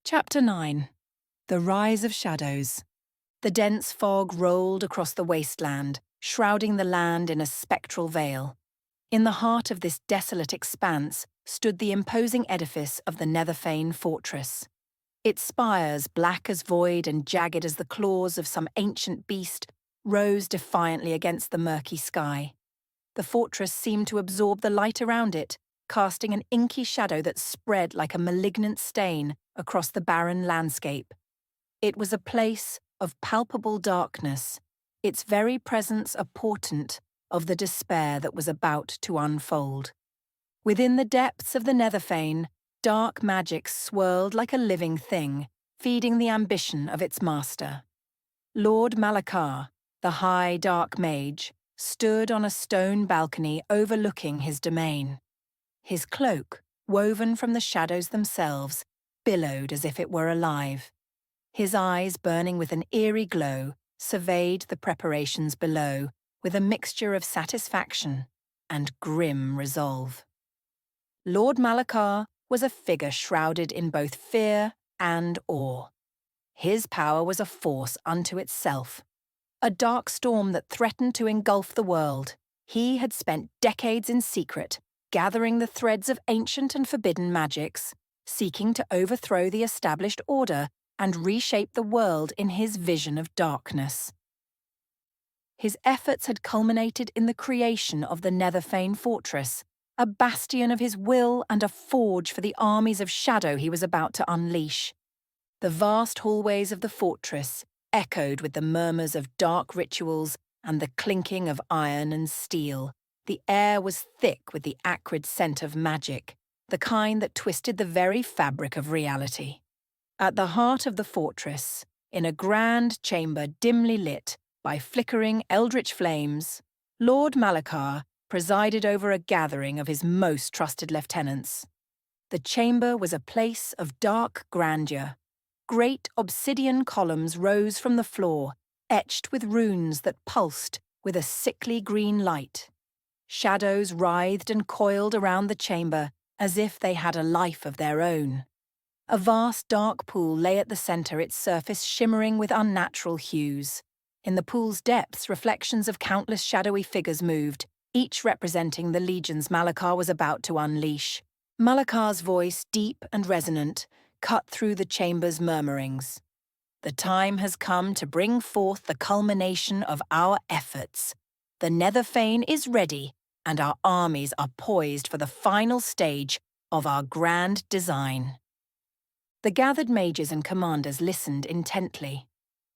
Chapter 9. The Rise of Shadows. The dense fog rolled across the wasteland, shrouding the land in a spectral veil. In the heart of this desolate expanse stood the imposing edifice of the Netherfane Fortress. Its spires, black as void and jagged as the claws of some ancient beast, rose defiantly against the murky sky. The fortress seemed to absorb the light around it, casting an inky shadow that spread like a malignant stain across the barren landscape. It was a place of palpable darkness, its very presence a portent of the despair that was about to unfold. Within the depths of the Netherfane, dark magic swirled like a living thing, feeding the ambition of its master. Lord Malakar, the high dark mage, stood on a stone balcony overlooking his domain. His cloak, woven from the shadows themselves, billowed as if it were alive. His eyes, burning with an eerie glow, surveyed the preparations below with a mixture of satisfaction and grim resolve. Lord Malakar was a figure shrouded in both fear and awe. His power was a force unto itself, a dark storm that threatened to engulf the world. He had spent decades in secret, gathering the threads of ancient and forbidden magics, seeking to overthrow the established order and reshape the world in his vision of darkness. His efforts had culminated in the creation of the Netherfane Fortress, a bastion of his will and a forge for the armies of shadow he was about to unleash. The vast hallways of the fortress echoed with the murmurs of dark rituals and the clinking of iron and steel. The air was thick with the acrid scent of magic, the kind that twisted the very fabric of reality. At the heart of the fortress, in a grand chamber dimly lit by flickering eldritch flames, Lord Malakar presided over a gathering of his most trusted lieutenants. The chamber was a place of dark grandeur. Great obsidian columns rose from the floor, etched with runes that pulsed with a sickly green light. Shadows writhed and coiled around the chamber as if they had a life of their own. A vast dark pool lay at the centre, its surface shimmering with unnatural hues. In the pool's depths, reflections of countless shadowy figures moved, each representing the legions Malakar was about to unleash. Malakar's voice, deep and resonant, cut through the chamber's murmurings. The time has come to bring forth the culmination of our efforts. The Netherfane is ready, and our armies are poised for the final stage of our grand design. The gathered mages and commanders listened intently.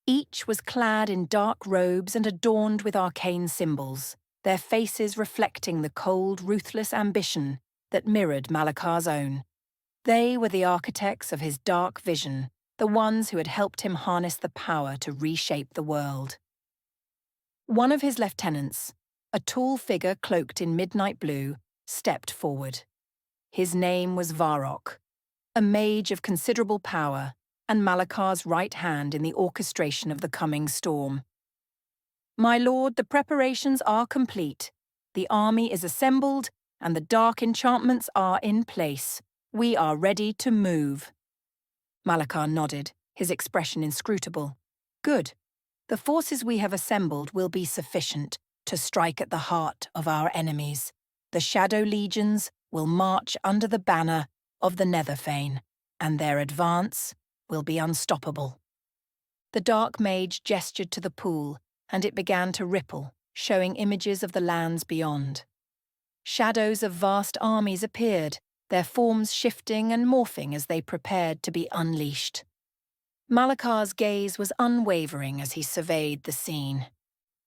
Each was clad in dark robes and adorned with arcane symbols, their faces reflecting the cold, ruthless ambition that mirrored Malakar's own. They were the architects of his dark vision, the ones who had helped him harness the power to reshape the world. One of his lieutenants, a tall figure cloaked in midnight blue, stepped forward. His name was Varrock, a mage of considerable power and Malakar's right hand in the orchestration of the coming storm. "My lord, the preparations are complete. The army is assembled and the dark enchantments are in place. We are ready to move." Malakar nodded, his expression inscrutable. "Good. The forces we have assembled will be sufficient to strike at the heart of our enemies. The Shadow Legions will march under the banner of the Netherfane, and their advance will be unstoppable." The dark mage gestured to the pool, and it began to ripple, showing images of the lands beyond. Shadows of vast armies appeared, their forms shifting and morphing as they prepared to be unleashed. Malakar's gaze was unwavering as he surveyed the scene.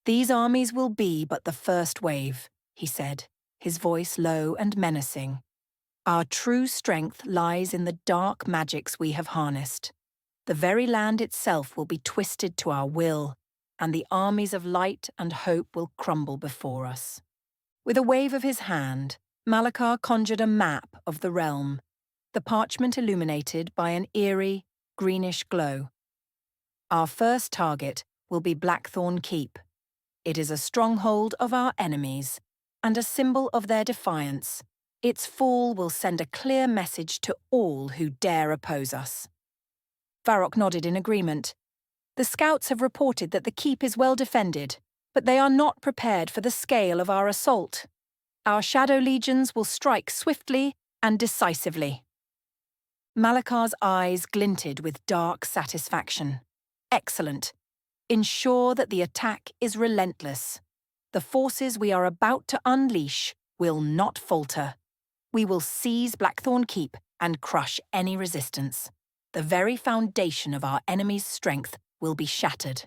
"These armies will be but the first wave," he said, his voice low and menacing. "Our true strength lies in the dark magics we have harnessed. The very land itself will be twisted to our will, and the armies of light and hope will crumble before us." With a wave of his hand, Malakar conjured a map of the realm, the parchment illuminated by an eerie, greenish glow. "Our first target will be Blackthorn Keep. It is a stronghold of our enemies, and a symbol of their defiance. Its fall will send a clear message to all who dare oppose us." Varrock nodded in agreement. The scouts have reported that the keep is well defended, but they are not prepared for the scale of our assault. Our shadow legions will strike swiftly and decisively. Malakar's eyes glinted with dark satisfaction. Excellent. Ensure that the attack is relentless. The forces we are about to unleash will not falter. We will seize Blackthorn Keep and crush any resistance. The very foundation of our enemy's strength will be shattered,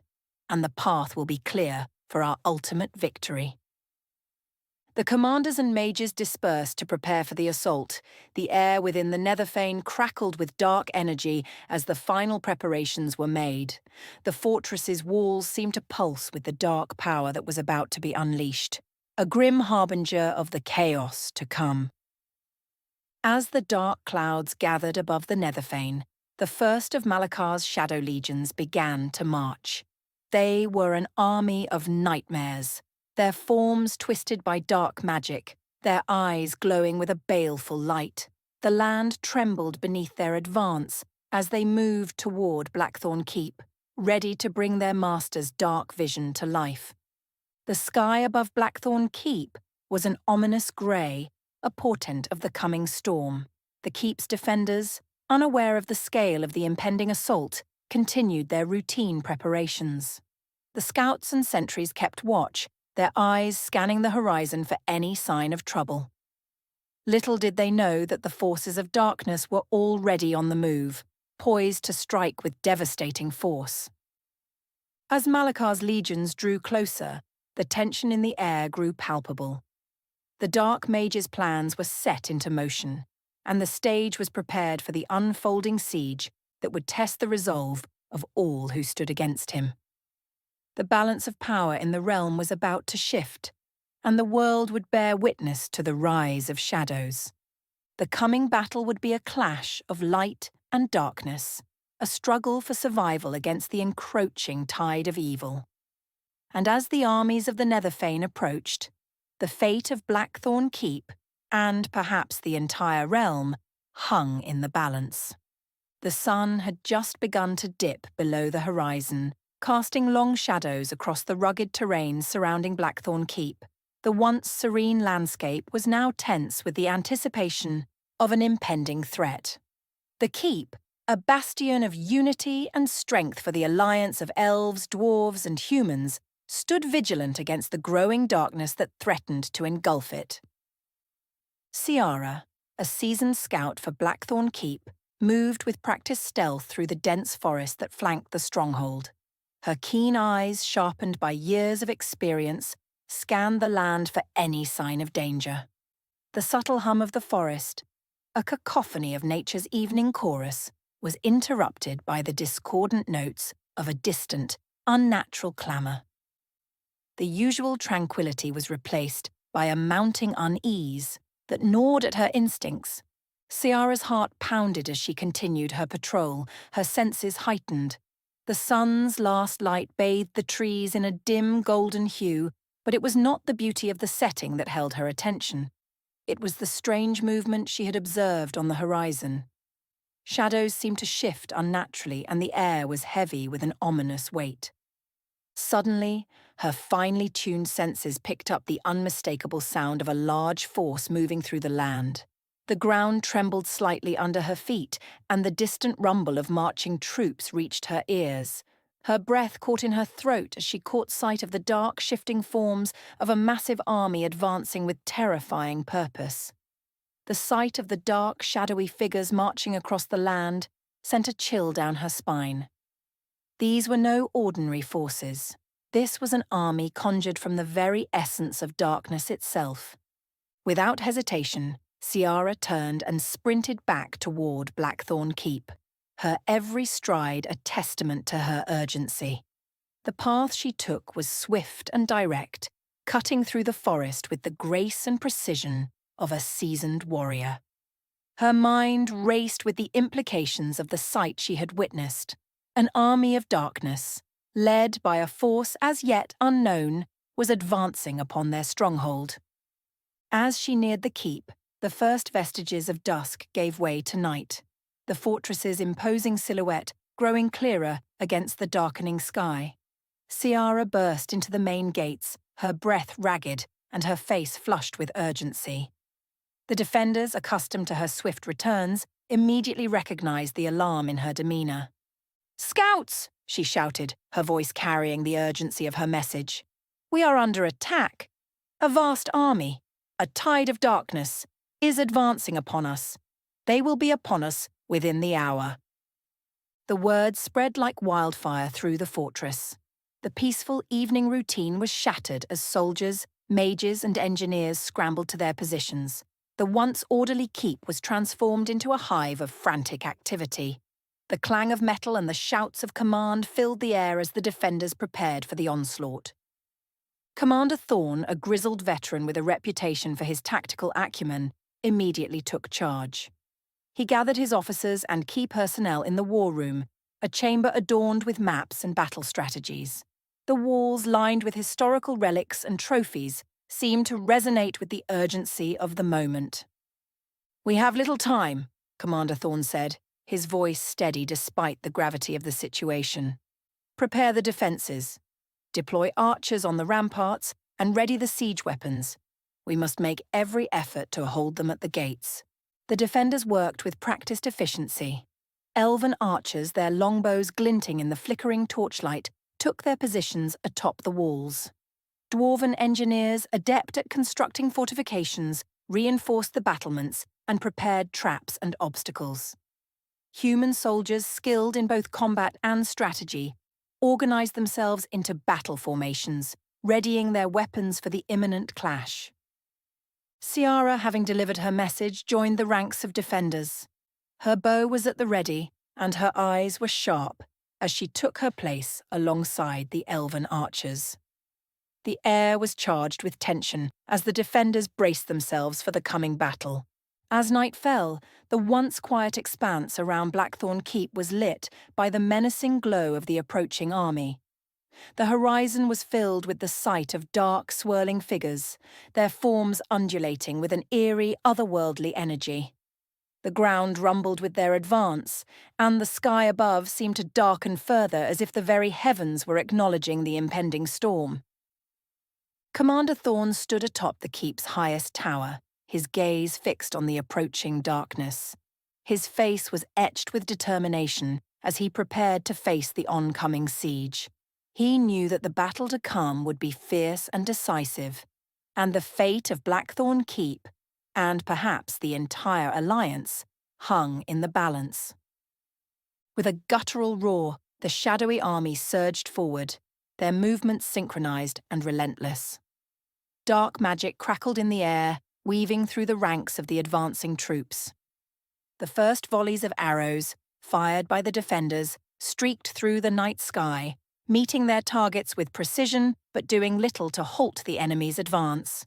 and the path will be clear for our ultimate victory. The commanders and mages dispersed to prepare for the assault. The air within the Netherfane crackled with dark energy as the final preparations were made. The fortress's walls seemed to pulse with the dark power that was about to be unleashed, a grim harbinger of the chaos to come. As the dark clouds gathered above the Netherfane, the first of Malakar's shadow legions began to march. They were an army of nightmares, their forms twisted by dark magic, their eyes glowing with a baleful light. The land trembled beneath their advance as they moved toward Blackthorn Keep, ready to bring their master's dark vision to life. The sky above Blackthorn Keep was an ominous grey, a portent of the coming storm. The keep's defenders, unaware of the scale of the impending assault, continued their routine preparations. The scouts and sentries kept watch, their eyes scanning the horizon for any sign of trouble. Little did they know that the forces of darkness were already on the move, poised to strike with devastating force. As Malakar's legions drew closer, the tension in the air grew palpable. The Dark Mage's plans were set into motion, and the stage was prepared for the unfolding siege that would test the resolve of all who stood against him. The balance of power in the realm was about to shift, and the world would bear witness to the rise of shadows. The coming battle would be a clash of light and darkness, a struggle for survival against the encroaching tide of evil. And as the armies of the Netherfane approached, the fate of Blackthorn Keep, and perhaps the entire realm, hung in the balance. The sun had just begun to dip below the horizon, casting long shadows across the rugged terrain surrounding Blackthorn Keep. The once serene landscape was now tense with the anticipation of an impending threat. The Keep, a bastion of unity and strength for the alliance of elves, dwarves, and humans, stood vigilant against the growing darkness that threatened to engulf it. Ciara, a seasoned scout for Blackthorn Keep, moved with practiced stealth through the dense forest that flanked the stronghold. Her keen eyes, sharpened by years of experience, scanned the land for any sign of danger. The subtle hum of the forest, a cacophony of nature's evening chorus, was interrupted by the discordant notes of a distant, unnatural clamour. The usual tranquility was replaced by a mounting unease that gnawed at her instincts. Ciara's heart pounded as she continued her patrol, her senses heightened. The sun's last light bathed the trees in a dim golden hue, but it was not the beauty of the setting that held her attention. It was the strange movement she had observed on the horizon. Shadows seemed to shift unnaturally, and the air was heavy with an ominous weight. Suddenly, her finely tuned senses picked up the unmistakable sound of a large force moving through the land. The ground trembled slightly under her feet, and the distant rumble of marching troops reached her ears. Her breath caught in her throat as she caught sight of the dark, shifting forms of a massive army advancing with terrifying purpose. The sight of the dark, shadowy figures marching across the land sent a chill down her spine. These were no ordinary forces. This was an army conjured from the very essence of darkness itself. Without hesitation, Ciara turned and sprinted back toward Blackthorn Keep, her every stride a testament to her urgency. The path she took was swift and direct, cutting through the forest with the grace and precision of a seasoned warrior. Her mind raced with the implications of the sight she had witnessed. An army of darkness, led by a force as yet unknown, was advancing upon their stronghold. As she neared the keep, the first vestiges of dusk gave way to night. The fortress's imposing silhouette growing clearer against the darkening sky. Ciara burst into the main gates, her breath ragged and her face flushed with urgency. The defenders, accustomed to her swift returns, immediately recognized the alarm in her demeanor. "Scouts!" she shouted, her voice carrying the urgency of her message. "We are under attack. A vast army, a tide of darkness, is advancing upon us. They will be upon us within the hour." The word spread like wildfire through the fortress. The peaceful evening routine was shattered as soldiers, mages and engineers scrambled to their positions. The once orderly keep was transformed into a hive of frantic activity. The clang of metal and the shouts of command filled the air as the defenders prepared for the onslaught. Commander Thorne, a grizzled veteran with a reputation for his tactical acumen, immediately took charge. He gathered his officers and key personnel in the war room, a chamber adorned with maps and battle strategies. The walls, lined with historical relics and trophies, seemed to resonate with the urgency of the moment. "We have little time," Commander Thorne said, his voice steady despite the gravity of the situation. "Prepare the defences. Deploy archers on the ramparts and ready the siege weapons. We must make every effort to hold them at the gates." The defenders worked with practiced efficiency. Elven archers, their longbows glinting in the flickering torchlight, took their positions atop the walls. Dwarven engineers, adept at constructing fortifications, reinforced the battlements and prepared traps and obstacles. Human soldiers, skilled in both combat and strategy, organized themselves into battle formations, readying their weapons for the imminent clash. Ciara, having delivered her message, joined the ranks of defenders. Her bow was at the ready, and her eyes were sharp as she took her place alongside the elven archers. The air was charged with tension as the defenders braced themselves for the coming battle. As night fell, the once quiet expanse around Blackthorn Keep was lit by the menacing glow of the approaching army. The horizon was filled with the sight of dark, swirling figures, their forms undulating with an eerie, otherworldly energy. The ground rumbled with their advance, and the sky above seemed to darken further as if the very heavens were acknowledging the impending storm. Commander Thorne stood atop the keep's highest tower, his gaze fixed on the approaching darkness. His face was etched with determination as he prepared to face the oncoming siege. He knew that the battle to come would be fierce and decisive, and the fate of Blackthorn Keep, and perhaps the entire alliance, hung in the balance. With a guttural roar, the shadowy army surged forward, their movements synchronized and relentless. Dark magic crackled in the air, weaving through the ranks of the advancing troops. The first volleys of arrows, fired by the defenders, streaked through the night sky, meeting their targets with precision but doing little to halt the enemy's advance.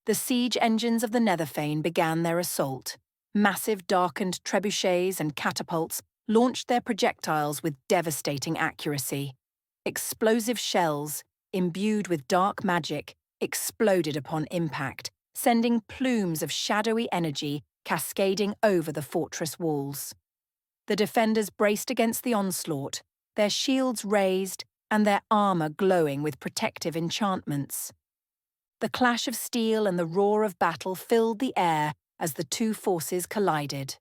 The siege engines of the Netherfane began their assault. Massive darkened trebuchets and catapults launched their projectiles with devastating accuracy. Explosive shells, imbued with dark magic, exploded upon impact, sending plumes of shadowy energy cascading over the fortress walls. The defenders braced against the onslaught, their shields raised and their armor glowing with protective enchantments. The clash of steel and the roar of battle filled the air as the two forces collided.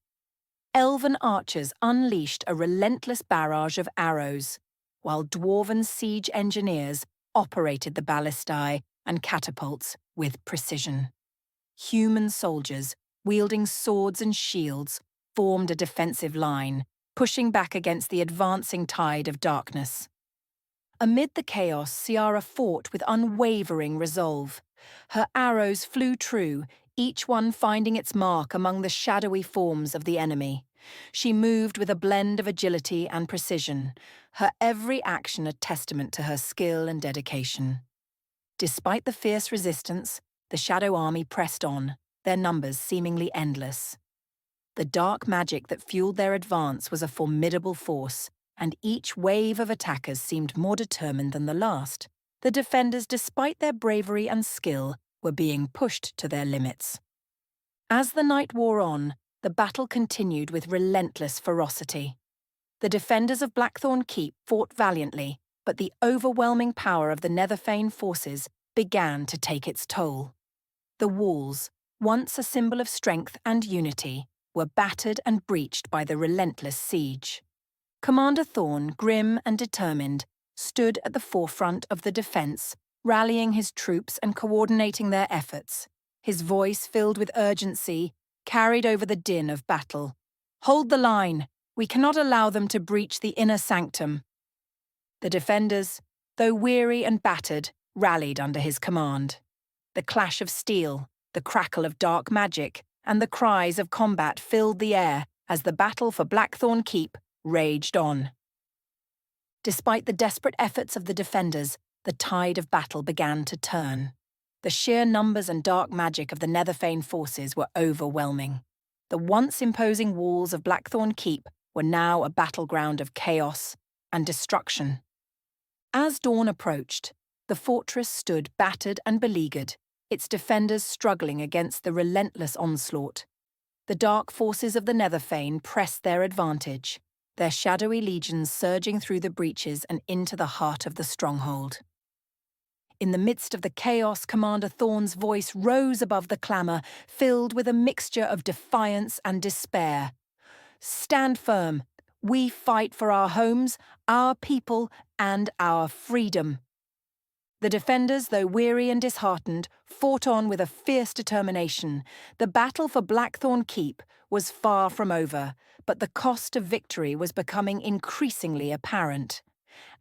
Elven archers unleashed a relentless barrage of arrows, while dwarven siege engineers operated the ballistae and catapults with precision. Human soldiers, wielding swords and shields, formed a defensive line, pushing back against the advancing tide of darkness. Amid the chaos, Ciara fought with unwavering resolve. Her arrows flew true, each one finding its mark among the shadowy forms of the enemy. She moved with a blend of agility and precision, her every action a testament to her skill and dedication. Despite the fierce resistance, the Shadow Army pressed on, their numbers seemingly endless. The dark magic that fueled their advance was a formidable force, and each wave of attackers seemed more determined than the last. The defenders, despite their bravery and skill, were being pushed to their limits. As the night wore on, the battle continued with relentless ferocity. The defenders of Blackthorn Keep fought valiantly, but the overwhelming power of the Netherfane forces began to take its toll. The walls, once a symbol of strength and unity, were battered and breached by the relentless siege. Commander Thorn, grim and determined, stood at the forefront of the defense, rallying his troops and coordinating their efforts. His voice, filled with urgency, carried over the din of battle. "Hold the line! We cannot allow them to breach the inner sanctum." The defenders, though weary and battered, rallied under his command. The clash of steel, the crackle of dark magic, and the cries of combat filled the air as the battle for Blackthorn Keep raged on. Despite the desperate efforts of the defenders, the tide of battle began to turn. The sheer numbers and dark magic of the Netherfane forces were overwhelming. The once imposing walls of Blackthorn Keep were now a battleground of chaos and destruction. As dawn approached, the fortress stood battered and beleaguered, its defenders struggling against the relentless onslaught. The dark forces of the Netherfane pressed their advantage, their shadowy legions surging through the breaches and into the heart of the stronghold. In the midst of the chaos, Commander Thorn's voice rose above the clamour, filled with a mixture of defiance and despair. "Stand firm. We fight for our homes, our people, and our freedom." The defenders, though weary and disheartened, fought on with a fierce determination. The battle for Blackthorn Keep was far from over, but the cost of victory was becoming increasingly apparent.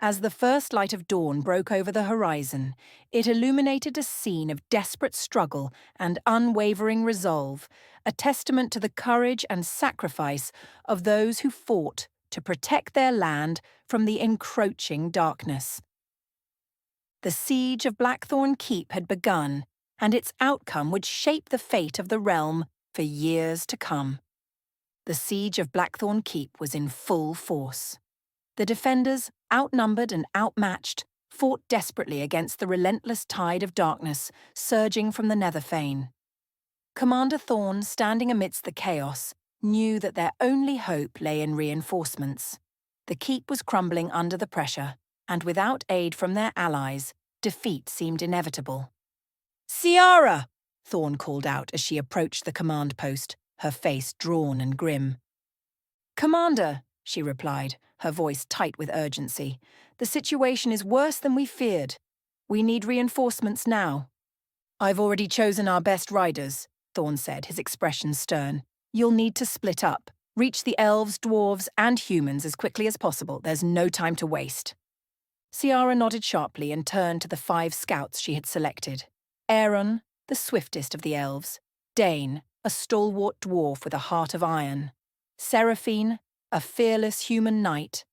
As the first light of dawn broke over the horizon, it illuminated a scene of desperate struggle and unwavering resolve, a testament to the courage and sacrifice of those who fought to protect their land from the encroaching darkness. The siege of Blackthorn Keep had begun, and its outcome would shape the fate of the realm for years to come. The siege of Blackthorn Keep was in full force. The defenders, outnumbered and outmatched, fought desperately against the relentless tide of darkness surging from the Netherfane. Commander Thorn, standing amidst the chaos, knew that their only hope lay in reinforcements. The keep was crumbling under the pressure, and without aid from their allies, defeat seemed inevitable. "Ciara!" Thorn called out as she approached the command post, her face drawn and grim. "Commander," she replied, her voice tight with urgency, "the situation is worse than we feared. We need reinforcements now." "I've already chosen our best riders," Thorn said, his expression stern. "You'll need to split up. Reach the elves, dwarves, and humans as quickly as possible. There's no time to waste." Ciara nodded sharply and turned to the 5 scouts she had selected. Aaron, the swiftest of the elves. Dane, a stalwart dwarf with a heart of iron. Seraphine, a fearless human knight.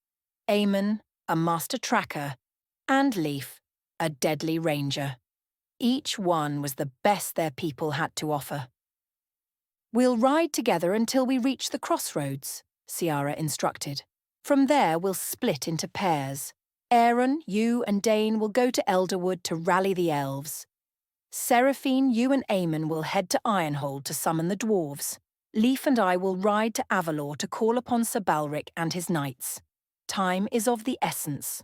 Eamon, a master tracker. And Leif, a deadly ranger. Each one was the best their people had to offer. "We'll ride together until we reach the crossroads," Ciara instructed. "From there we'll split into pairs. Aaron, you and Dane will go to Elderwood to rally the elves. Seraphine, you and Eamon will head to Ironhold to summon the dwarves. Leif and I will ride to Avalor to call upon Sir Balric and his knights. Time is of the essence."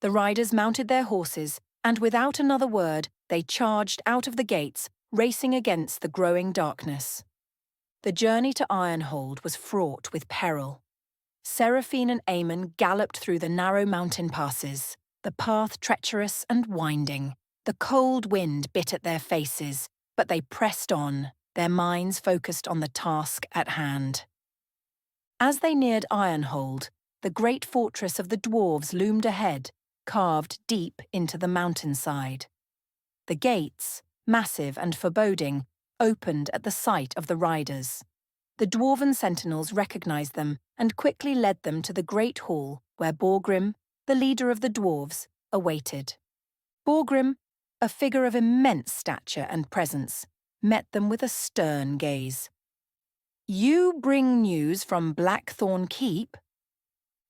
The riders mounted their horses, and without another word, they charged out of the gates, racing against the growing darkness. The journey to Ironhold was fraught with peril. Seraphine and Eamon galloped through the narrow mountain passes, the path treacherous and winding. The cold wind bit at their faces, but they pressed on, their minds focused on the task at hand. As they neared Ironhold, the great fortress of the dwarves loomed ahead, carved deep into the mountainside. The gates, massive and foreboding, opened at the sight of the riders. The dwarven sentinels recognized them and quickly led them to the great hall where Borgrim, the leader of the dwarves, awaited. Borgrim, a figure of immense stature and presence, met them with a stern gaze. "You bring news from Blackthorn Keep?"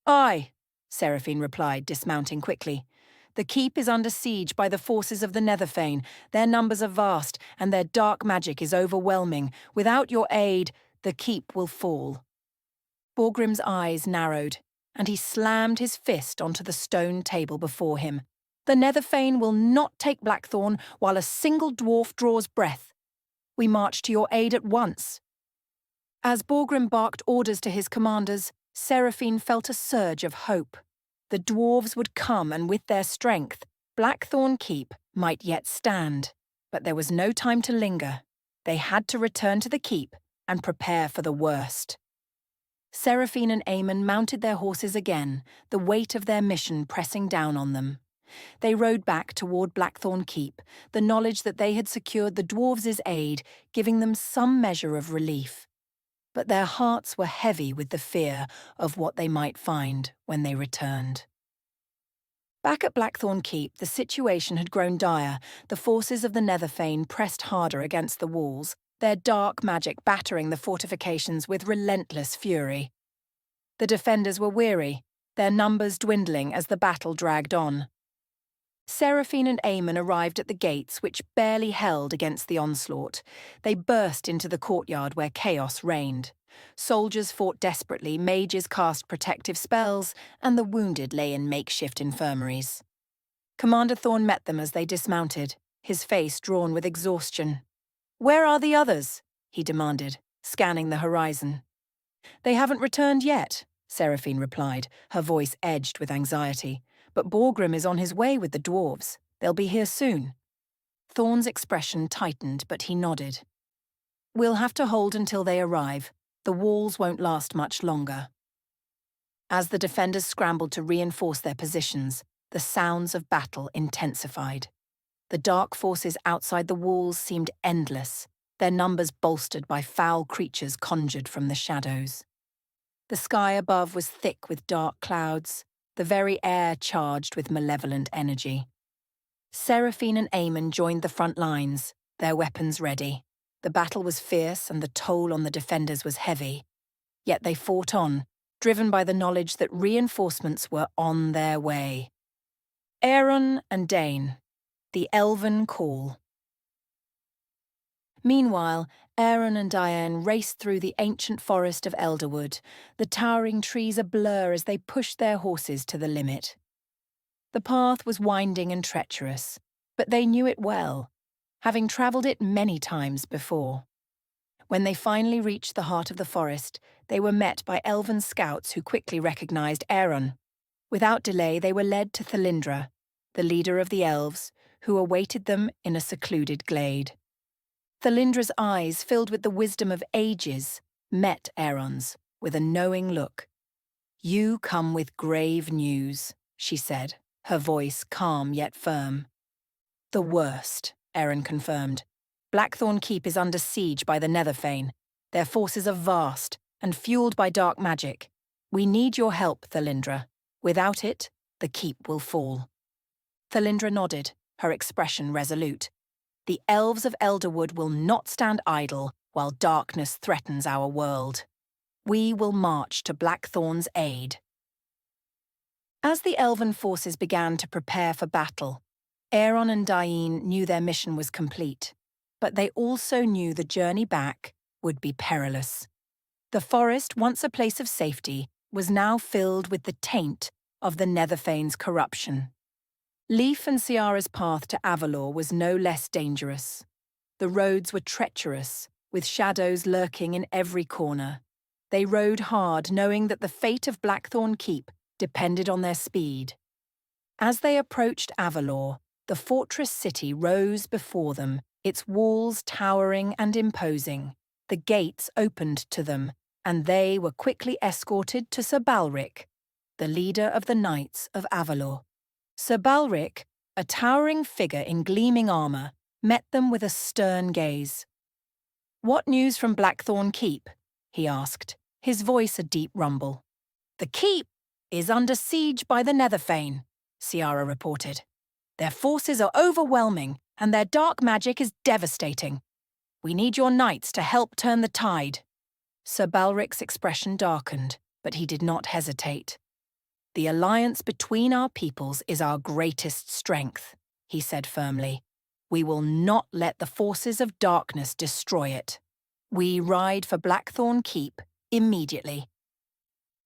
"Aye," Seraphine replied, dismounting quickly. "The keep is under siege by the forces of the Netherfane. Their numbers are vast, and their dark magic is overwhelming. Without your aid, the keep will fall." Borgrim's eyes narrowed, and he slammed his fist onto the stone table before him. The Netherfane will not take Blackthorn while a single dwarf draws breath. We march to your aid at once. As Borgrim barked orders to his commanders, Seraphine felt a surge of hope. The dwarves would come, and with their strength, Blackthorn Keep might yet stand. But there was no time to linger. They had to return to the keep and prepare for the worst. Seraphine and Aemon mounted their horses again, the weight of their mission pressing down on them. They rode back toward Blackthorn Keep, the knowledge that they had secured the dwarves' aid, giving them some measure of relief. But their hearts were heavy with the fear of what they might find when they returned. Back at Blackthorn Keep, the situation had grown dire. The forces of the Netherfane pressed harder against the walls, their dark magic battering the fortifications with relentless fury. The defenders were weary, their numbers dwindling as the battle dragged on. Seraphine and Aemon arrived at the gates, which barely held against the onslaught. They burst into the courtyard where chaos reigned. Soldiers fought desperately, mages cast protective spells, and the wounded lay in makeshift infirmaries. Commander Thorn met them as they dismounted, his face drawn with exhaustion. "Where are the others?" he demanded, scanning the horizon. "They haven't returned yet," Seraphine replied, her voice edged with anxiety. "But Borgrim is on his way with the dwarves. They'll be here soon." Thorn's expression tightened, but he nodded. "We'll have to hold until they arrive. The walls won't last much longer." As the defenders scrambled to reinforce their positions, the sounds of battle intensified. The dark forces outside the walls seemed endless, their numbers bolstered by foul creatures conjured from the shadows. The sky above was thick with dark clouds, the very air charged with malevolent energy. Seraphine and Aemon joined the front lines, their weapons ready. The battle was fierce and the toll on the defenders was heavy. Yet they fought on, driven by the knowledge that reinforcements were on their way. Aeron and Dain, the Elven Call. Meanwhile, Aeron and Diane raced through the ancient forest of Elderwood, the towering trees a blur as they pushed their horses to the limit. The path was winding and treacherous, but they knew it well, having travelled it many times before. When they finally reached the heart of the forest, they were met by elven scouts who quickly recognised Aeron. Without delay, they were led to Thalindra, the leader of the elves, who awaited them in a secluded glade. Thalindra's eyes, filled with the wisdom of ages, met Aeron's with a knowing look. "You come with grave news," she said, her voice calm yet firm. "The worst," Aeron confirmed. "Blackthorn Keep is under siege by the Netherfane. Their forces are vast and fueled by dark magic. We need your help, Thalindra. Without it, the keep will fall." Thalindra nodded, her expression resolute. "The elves of Elderwood will not stand idle while darkness threatens our world. We will march to Blackthorn's aid." As the elven forces began to prepare for battle, Aeron and Dain knew their mission was complete, but they also knew the journey back would be perilous. The forest, once a place of safety, was now filled with the taint of the Netherfane's corruption. Leaf and Ciara's path to Avalor was no less dangerous. The roads were treacherous, with shadows lurking in every corner. They rode hard, knowing that the fate of Blackthorn Keep depended on their speed. As they approached Avalor, the fortress city rose before them, its walls towering and imposing. The gates opened to them, and they were quickly escorted to Sir Balric, the leader of the Knights of Avalor. Sir Balric, a towering figure in gleaming armour, met them with a stern gaze. "What news from Blackthorn Keep?" he asked, his voice a deep rumble. "The keep is under siege by the Netherfane," Ciara reported. "Their forces are overwhelming, and their dark magic is devastating. We need your knights to help turn the tide." Sir Balric's expression darkened, but he did not hesitate. "The alliance between our peoples is our greatest strength," he said firmly. "We will not let the forces of darkness destroy it. We ride for Blackthorn Keep immediately."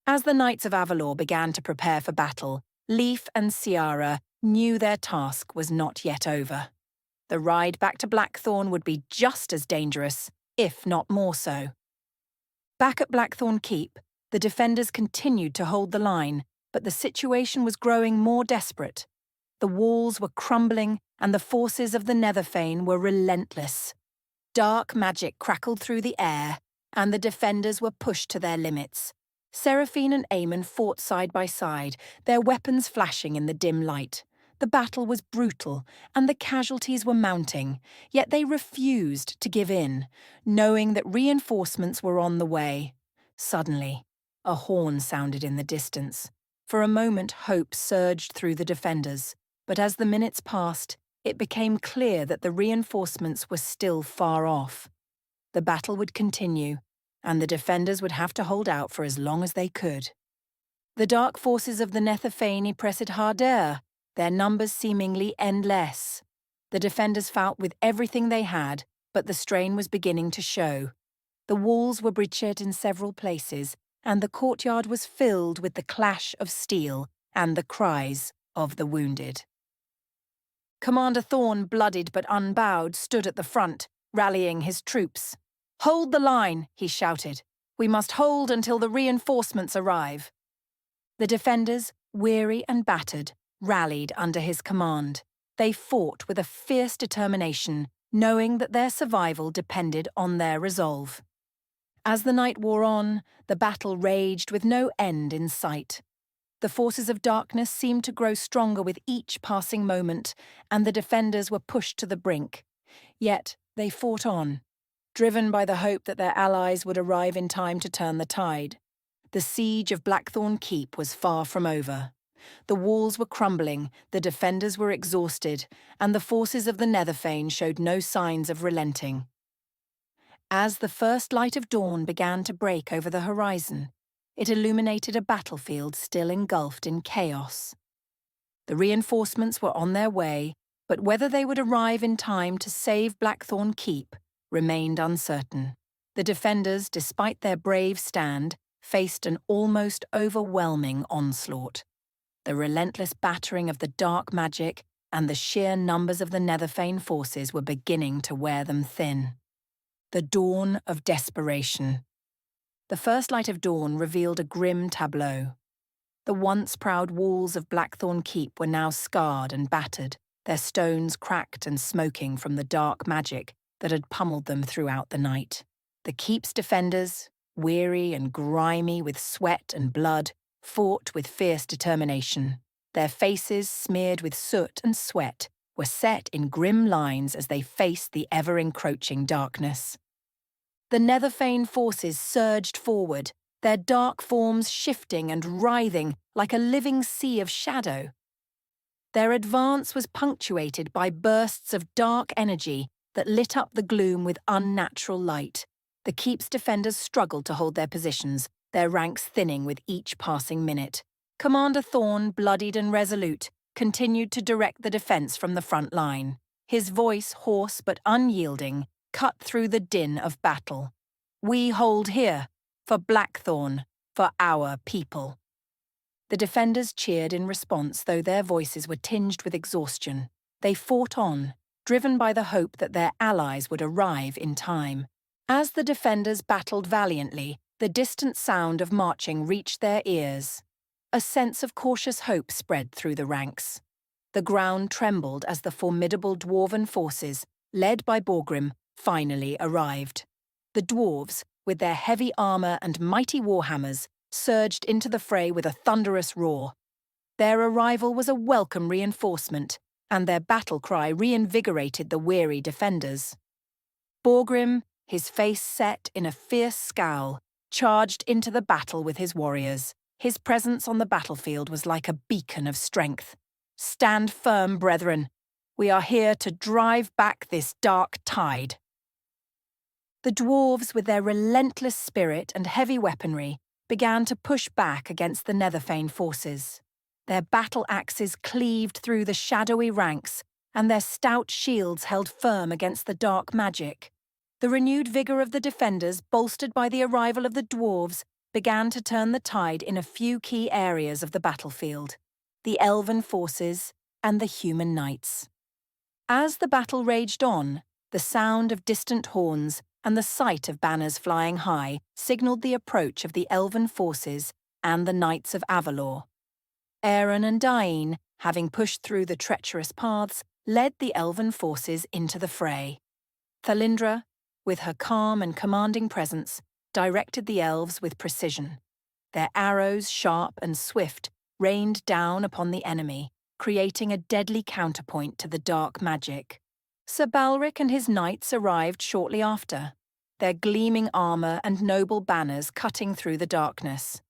As the Knights of Avalor began to prepare for battle, Leif and Ciara knew their task was not yet over. The ride back to Blackthorn would be just as dangerous, if not more so. Back at Blackthorn Keep, the defenders continued to hold the line, but the situation was growing more desperate. The walls were crumbling, and the forces of the Netherfane were relentless. Dark magic crackled through the air, and the defenders were pushed to their limits. Seraphine and Aemon fought side by side, their weapons flashing in the dim light. The battle was brutal, and the casualties were mounting, yet they refused to give in, knowing that reinforcements were on the way. Suddenly, a horn sounded in the distance. For a moment, hope surged through the defenders, but as the minutes passed, it became clear that the reinforcements were still far off. The battle would continue, and the defenders would have to hold out for as long as they could. The dark forces of the Netherfane pressed harder, their numbers seemingly endless. The defenders fought with everything they had, but the strain was beginning to show. The walls were breached in several places, and the courtyard was filled with the clash of steel and the cries of the wounded. Commander Thorn, bloodied but unbowed, stood at the front, rallying his troops. "Hold the line," he shouted. "We must hold until the reinforcements arrive." The defenders, weary and battered, rallied under his command. They fought with a fierce determination, knowing that their survival depended on their resolve. As the night wore on, the battle raged with no end in sight. The forces of darkness seemed to grow stronger with each passing moment, and the defenders were pushed to the brink. Yet they fought on, driven by the hope that their allies would arrive in time to turn the tide. The siege of Blackthorn Keep was far from over. The walls were crumbling, the defenders were exhausted, and the forces of the Netherfane showed no signs of relenting. As the first light of dawn began to break over the horizon, it illuminated a battlefield still engulfed in chaos. The reinforcements were on their way, but whether they would arrive in time to save Blackthorn Keep remained uncertain. The defenders, despite their brave stand, faced an almost overwhelming onslaught. The relentless battering of the dark magic and the sheer numbers of the Netherfane forces were beginning to wear them thin. The dawn of desperation. The first light of dawn revealed a grim tableau. The once proud walls of Blackthorn Keep were now scarred and battered, their stones cracked and smoking from the dark magic that had pummeled them throughout the night. The keep's defenders, weary and grimy with sweat and blood, fought with fierce determination. Their faces, smeared with soot and sweat, were set in grim lines as they faced the ever-encroaching darkness. The Netherfane forces surged forward, their dark forms shifting and writhing like a living sea of shadow. Their advance was punctuated by bursts of dark energy that lit up the gloom with unnatural light. The keep's defenders struggled to hold their positions, their ranks thinning with each passing minute. Commander Thorn, bloodied and resolute, continued to direct the defense from the front line. His voice, hoarse but unyielding, cut through the din of battle. "We hold here, for Blackthorn, for our people." The defenders cheered in response, though their voices were tinged with exhaustion. They fought on, driven by the hope that their allies would arrive in time. As the defenders battled valiantly, the distant sound of marching reached their ears. A sense of cautious hope spread through the ranks. The ground trembled as the formidable dwarven forces, led by Borgrim, finally arrived. The dwarves, with their heavy armour and mighty warhammers, surged into the fray with a thunderous roar. Their arrival was a welcome reinforcement, and their battle cry reinvigorated the weary defenders. Borgrim, his face set in a fierce scowl, charged into the battle with his warriors. His presence on the battlefield was like a beacon of strength. "Stand firm, brethren. We are here to drive back this dark tide." The dwarves, with their relentless spirit and heavy weaponry, began to push back against the Netherfane forces. Their battle axes cleaved through the shadowy ranks, and their stout shields held firm against the dark magic. The renewed vigour of the defenders, bolstered by the arrival of the dwarves, began to turn the tide in a few key areas of the battlefield: the elven forces and the human knights. As the battle raged on, the sound of distant horns and the sight of banners flying high signalled the approach of the elven forces and the Knights of Avalor. Éireann and Dain, having pushed through the treacherous paths, led the elven forces into the fray. Thalindra, with her calm and commanding presence, directed the elves with precision. Their arrows, sharp and swift, rained down upon the enemy, creating a deadly counterpoint to the dark magic. Sir Balric and his knights arrived shortly after, their gleaming armour and noble banners cutting through the darkness.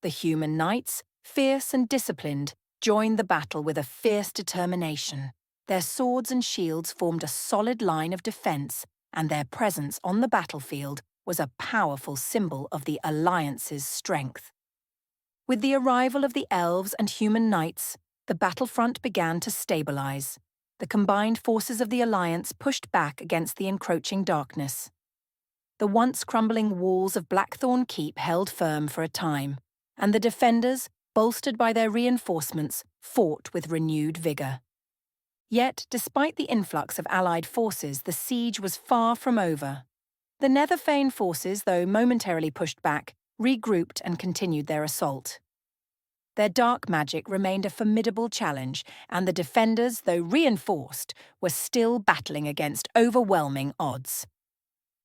The human knights, fierce and disciplined, joined the battle with a fierce determination. Their swords and shields formed a solid line of defence, and their presence on the battlefield was a powerful symbol of the Alliance's strength. With the arrival of the elves and human knights, the battlefront began to stabilise. The combined forces of the Alliance pushed back against the encroaching darkness. The once crumbling walls of Blackthorn Keep held firm for a time, and the defenders, bolstered by their reinforcements, fought with renewed vigour. Yet, despite the influx of allied forces, the siege was far from over. The Netherfane forces, though momentarily pushed back, regrouped and continued their assault. Their dark magic remained a formidable challenge, and the defenders, though reinforced, were still battling against overwhelming odds.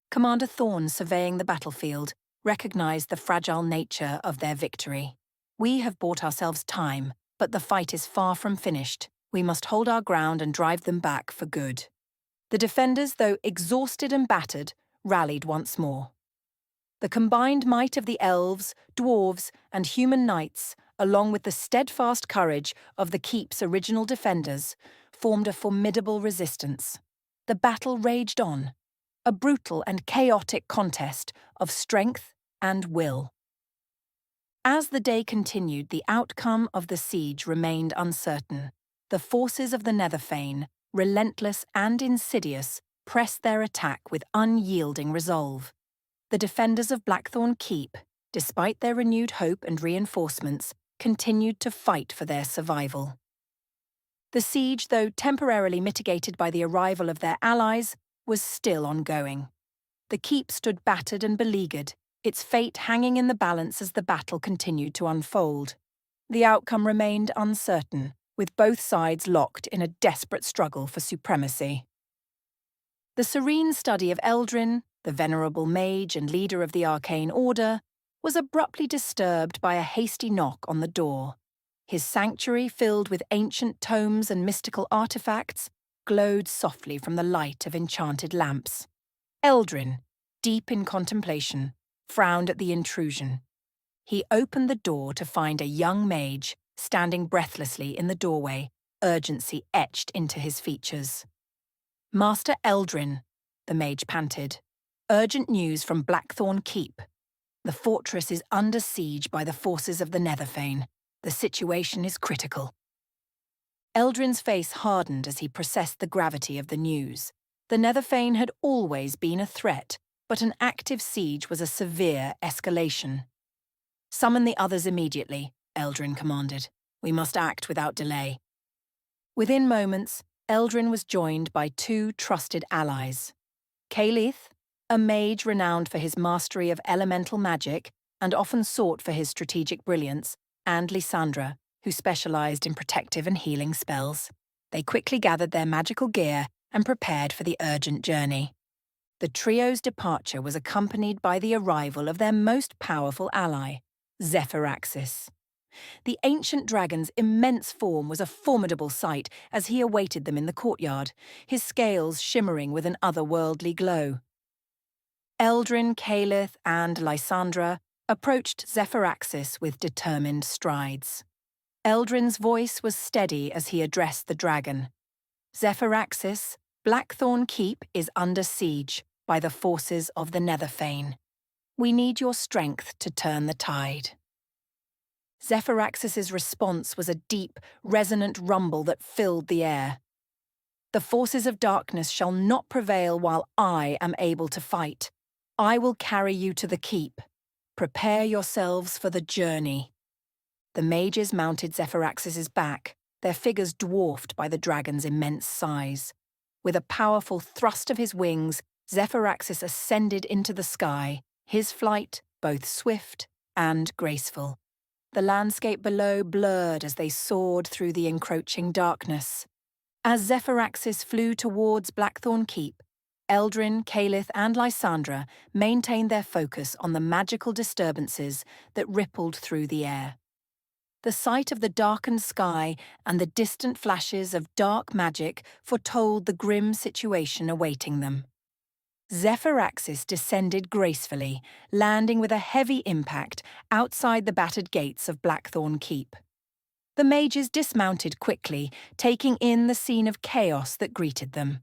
Commander Thorne, surveying the battlefield, recognised the fragile nature of their victory. "We have bought ourselves time, but the fight is far from finished. We must hold our ground and drive them back for good." The defenders, though exhausted and battered, rallied once more. The combined might of the elves, dwarves, and human knights, along with the steadfast courage of the keep's original defenders, formed a formidable resistance. The battle raged on, a brutal and chaotic contest of strength and will. As the day continued, the outcome of the siege remained uncertain. The forces of the Netherfane, relentless and insidious, pressed their attack with unyielding resolve. The defenders of Blackthorn Keep, despite their renewed hope and reinforcements, continued to fight for their survival. The siege, though temporarily mitigated by the arrival of their allies, was still ongoing. The keep stood battered and beleaguered, its fate hanging in the balance as the battle continued to unfold. The outcome remained uncertain, with both sides locked in a desperate struggle for supremacy. The serene study of Eldrin, the venerable mage and leader of the Arcane Order, was abruptly disturbed by a hasty knock on the door. His sanctuary, filled with ancient tomes and mystical artifacts, glowed softly from the light of enchanted lamps. Eldrin, deep in contemplation, frowned at the intrusion. He opened the door to find a young mage standing breathlessly in the doorway, urgency etched into his features. "Master Eldrin," the mage panted. "Urgent news from Blackthorn Keep. The fortress is under siege by the forces of the Netherfane. The situation is critical." Eldrin's face hardened as he processed the gravity of the news. The Netherfane had always been a threat, but an active siege was a severe escalation. "Summon the others immediately," Eldrin commanded. "We must act without delay." Within moments, Eldrin was joined by two trusted allies. Caelith, a mage renowned for his mastery of elemental magic and often sought for his strategic brilliance, and Lysandra, who specialised in protective and healing spells. They quickly gathered their magical gear and prepared for the urgent journey. The trio's departure was accompanied by the arrival of their most powerful ally, Zephyrraxis. The ancient dragon's immense form was a formidable sight as he awaited them in the courtyard, his scales shimmering with an otherworldly glow. Eldrin, Caelith, and Lysandra approached Zephyrraxis with determined strides. Eldrin's voice was steady as he addressed the dragon. "Zephyrraxis, Blackthorn Keep is under siege by the forces of the Netherfane. We need your strength to turn the tide." Zephyrraxis's response was a deep, resonant rumble that filled the air. "The forces of darkness shall not prevail while I am able to fight. I will carry you to the keep. prepare yourselves for the journey." The mages mounted Zephyraxis's back, their figures dwarfed by the dragon's immense size. With a powerful thrust of his wings, Zephyraxis ascended into the sky, his flight both swift and graceful. The landscape below blurred as they soared through the encroaching darkness. As Zephyraxis flew towards Blackthorn Keep, Eldrin, Calith, and Lysandra maintained their focus on the magical disturbances that rippled through the air. The sight of the darkened sky and the distant flashes of dark magic foretold the grim situation awaiting them. Zephyraxis descended gracefully, landing with a heavy impact outside the battered gates of Blackthorn Keep. The mages dismounted quickly, taking in the scene of chaos that greeted them.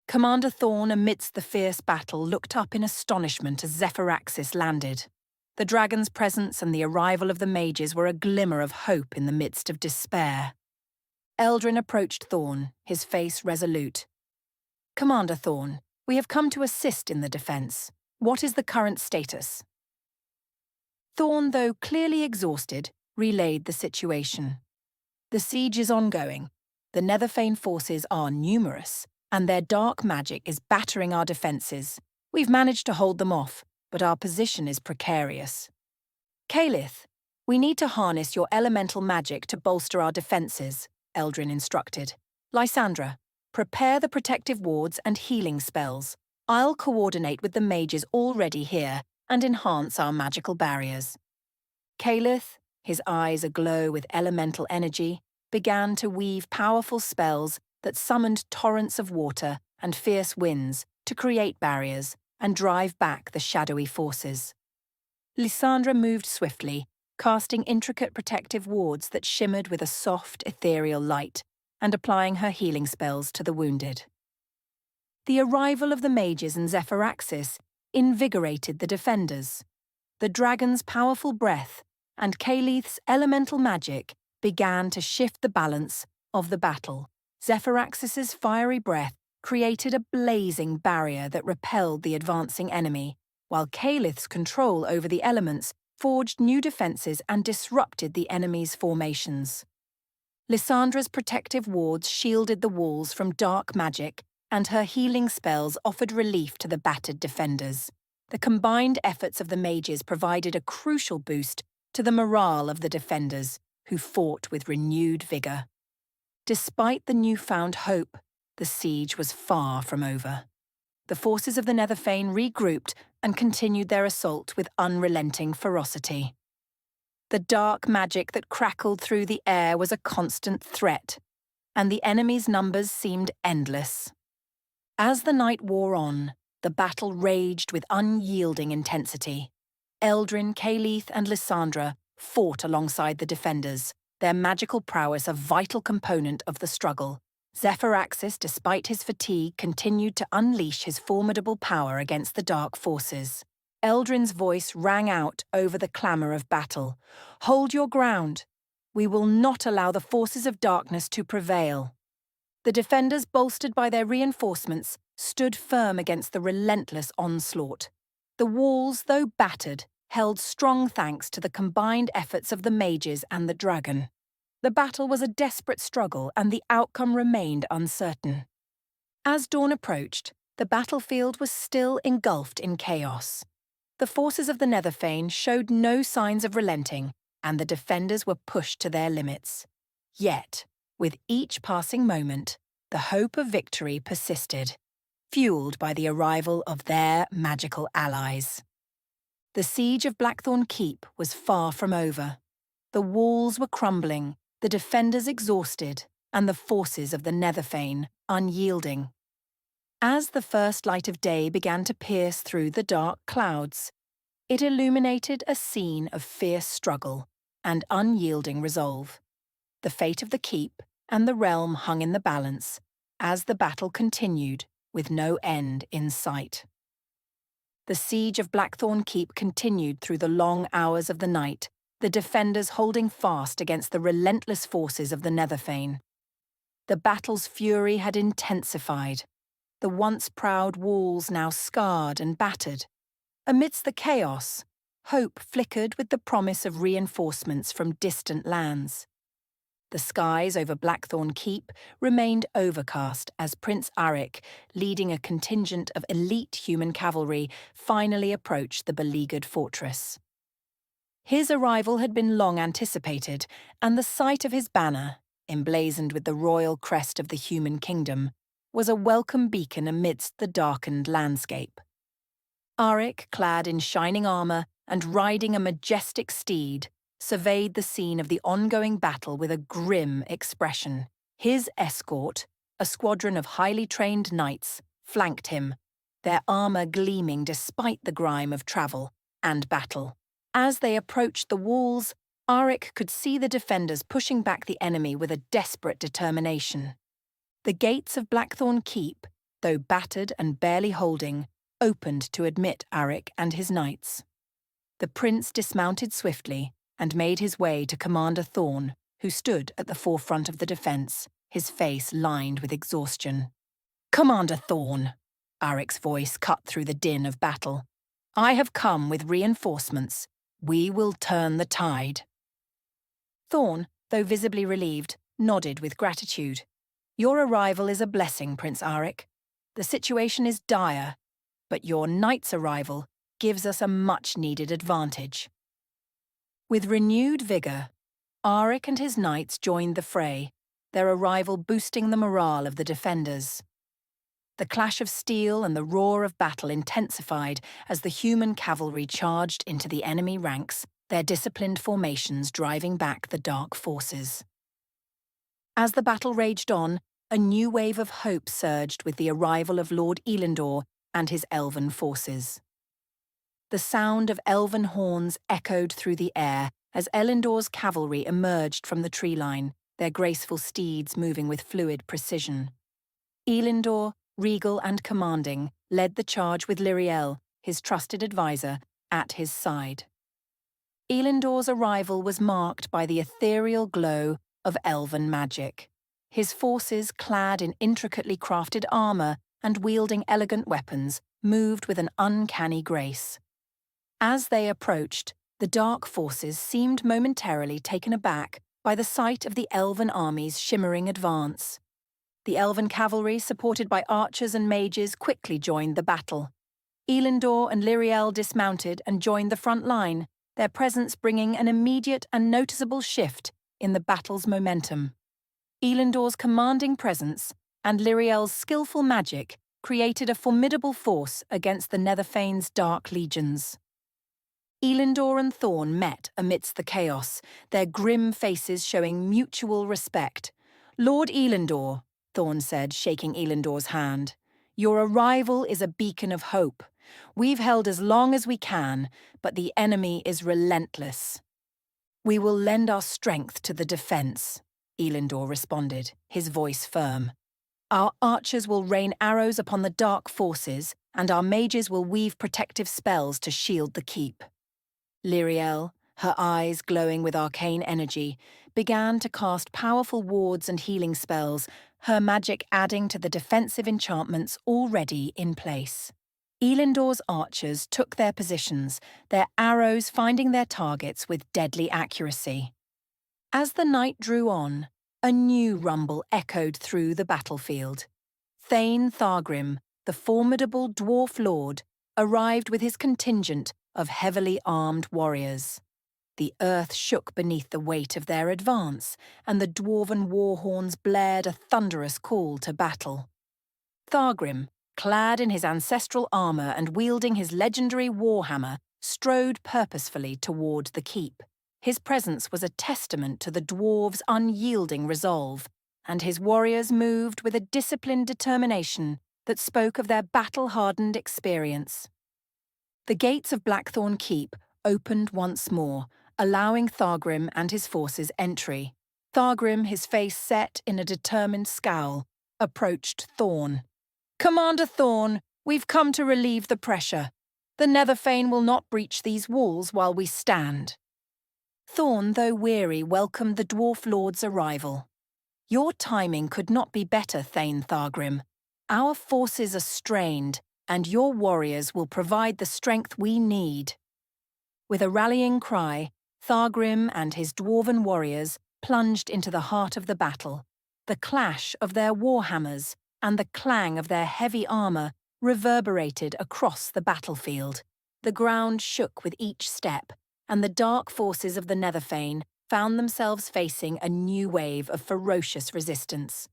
Commander Thorn, amidst the fierce battle, looked up in astonishment as Zephyraxis landed. The dragon's presence and the arrival of the mages were a glimmer of hope in the midst of despair. Eldrin approached Thorn, his face resolute. "Commander Thorn, we have come to assist in the defense. What is the current status?" Thorn, though clearly exhausted, relayed the situation. "The siege is ongoing. The Netherfane forces are numerous, and their dark magic is battering our defenses. We've managed to hold them off, but our position is precarious. Calith, we need to harness your elemental magic to bolster our defenses," Eldrin instructed. "Lysandra, prepare the protective wards and healing spells. I'll coordinate with the mages already here and enhance our magical barriers." Calith, his eyes aglow with elemental energy, began to weave powerful spells that summoned torrents of water and fierce winds to create barriers and drive back the shadowy forces. Lysandra moved swiftly, casting intricate protective wards that shimmered with a soft, ethereal light, and applying her healing spells to the wounded. The arrival of the mages and Zephyraxis invigorated the defenders. The dragon's powerful breath and Calith's elemental magic began to shift the balance of the battle. Zephyraxis's fiery breath created a blazing barrier that repelled the advancing enemy, while Calith's control over the elements forged new defenses and disrupted the enemy's formations. Lysandra's protective wards shielded the walls from dark magic, and her healing spells offered relief to the battered defenders. The combined efforts of the mages provided a crucial boost to the morale of the defenders, who fought with renewed vigor. Despite the newfound hope, the siege was far from over. The forces of the Netherfane regrouped and continued their assault with unrelenting ferocity. The dark magic that crackled through the air was a constant threat, and the enemy's numbers seemed endless. As the night wore on, the battle raged with unyielding intensity. Eldrin, Calith, and Lysandra fought alongside the defenders, their magical prowess a vital component of the struggle. Zephyraxis, despite his fatigue, continued to unleash his formidable power against the dark forces. Eldrin's voice rang out over the clamour of battle. "Hold your ground. We will not allow the forces of darkness to prevail." The defenders, bolstered by their reinforcements, stood firm against the relentless onslaught. The walls, though battered, held strong thanks to the combined efforts of the mages and the dragon. The battle was a desperate struggle, and the outcome remained uncertain. As dawn approached, the battlefield was still engulfed in chaos. The forces of the Netherfane showed no signs of relenting, and the defenders were pushed to their limits. Yet, with each passing moment, the hope of victory persisted, fueled by the arrival of their magical allies. The siege of Blackthorn Keep was far from over. The walls were crumbling, the defenders exhausted, and the forces of the Netherfane unyielding. As the first light of day began to pierce through the dark clouds, it illuminated a scene of fierce struggle and unyielding resolve. The fate of the keep and the realm hung in the balance as the battle continued with no end in sight. The siege of Blackthorn Keep continued through the long hours of the night, the defenders holding fast against the relentless forces of the Netherfane. The battle's fury had intensified, the once proud walls now scarred and battered. Amidst the chaos, hope flickered with the promise of reinforcements from distant lands. The skies over Blackthorn Keep remained overcast as Prince Arik, leading a contingent of elite human cavalry, finally approached the beleaguered fortress. His arrival had been long anticipated, and the sight of his banner, emblazoned with the royal crest of the human kingdom, was a welcome beacon amidst the darkened landscape. Arik, clad in shining armour and riding a majestic steed, surveyed the scene of the ongoing battle with a grim expression. His escort, a squadron of highly trained knights, flanked him, their armour gleaming despite the grime of travel and battle. As they approached the walls, Arik could see the defenders pushing back the enemy with a desperate determination. The gates of Blackthorn Keep, though battered and barely holding, opened to admit Arik and his knights. The prince dismounted swiftly and made his way to Commander Thorn, who stood at the forefront of the defence, his face lined with exhaustion. "Commander Thorn," Arik's voice cut through the din of battle, "I have come with reinforcements. We will turn the tide." Thorn, though visibly relieved, nodded with gratitude. "Your arrival is a blessing, Prince Arik. The situation is dire, but your knight's arrival gives us a much-needed advantage." With renewed vigour, Arik and his knights joined the fray, their arrival boosting the morale of the defenders. The clash of steel and the roar of battle intensified as the human cavalry charged into the enemy ranks, their disciplined formations driving back the dark forces. As the battle raged on, a new wave of hope surged with the arrival of Lord Elendor and his elven forces. The sound of elven horns echoed through the air as Elendor's cavalry emerged from the tree line, their graceful steeds moving with fluid precision. Elendor, regal and commanding, led the charge with Lyriel, his trusted advisor, at his side. Elendor's arrival was marked by the ethereal glow of elven magic. His forces, clad in intricately crafted armour and wielding elegant weapons, moved with an uncanny grace. As they approached, the dark forces seemed momentarily taken aback by the sight of the elven army's shimmering advance. The elven cavalry, supported by archers and mages, quickly joined the battle. Elendor and Lyriel dismounted and joined the front line, their presence bringing an immediate and noticeable shift in the battle's momentum. Elendor's commanding presence and Lyriel's skillful magic created a formidable force against the Netherfane's dark legions. Elendor and Thorn met amidst the chaos, their grim faces showing mutual respect. "Lord Elendor," Thorn said, shaking Elendor's hand, "your arrival is a beacon of hope. We've held as long as we can, but the enemy is relentless." "We will lend our strength to the defence," Elendor responded, his voice firm. "Our archers will rain arrows upon the dark forces, and our mages will weave protective spells to shield the keep." Lyriel, her eyes glowing with arcane energy, began to cast powerful wards and healing spells, her magic adding to the defensive enchantments already in place. Elendor's archers took their positions, their arrows finding their targets with deadly accuracy. As the night drew on, a new rumble echoed through the battlefield. Thane Thargrim, the formidable dwarf lord, arrived with his contingent of heavily armed warriors. The earth shook beneath the weight of their advance, and the dwarven war horns blared a thunderous call to battle. Thargrim, clad in his ancestral armour and wielding his legendary warhammer, strode purposefully toward the keep. His presence was a testament to the dwarves' unyielding resolve, and his warriors moved with a disciplined determination that spoke of their battle-hardened experience. The gates of Blackthorn Keep opened once more, allowing Thargrim and his forces entry. Thargrim, his face set in a determined scowl, approached Thorn. "Commander Thorn, we've come to relieve the pressure. The Netherfane will not breach these walls while we stand." Thorn, though weary, welcomed the dwarf lord's arrival. "Your timing could not be better, Thane Thargrim. Our forces are strained, and your warriors will provide the strength we need." With a rallying cry, Thargrim and his dwarven warriors plunged into the heart of the battle. The clash of their warhammers and the clang of their heavy armour reverberated across the battlefield. The ground shook with each step, and the dark forces of the Netherfane found themselves facing a new wave of ferocious resistance.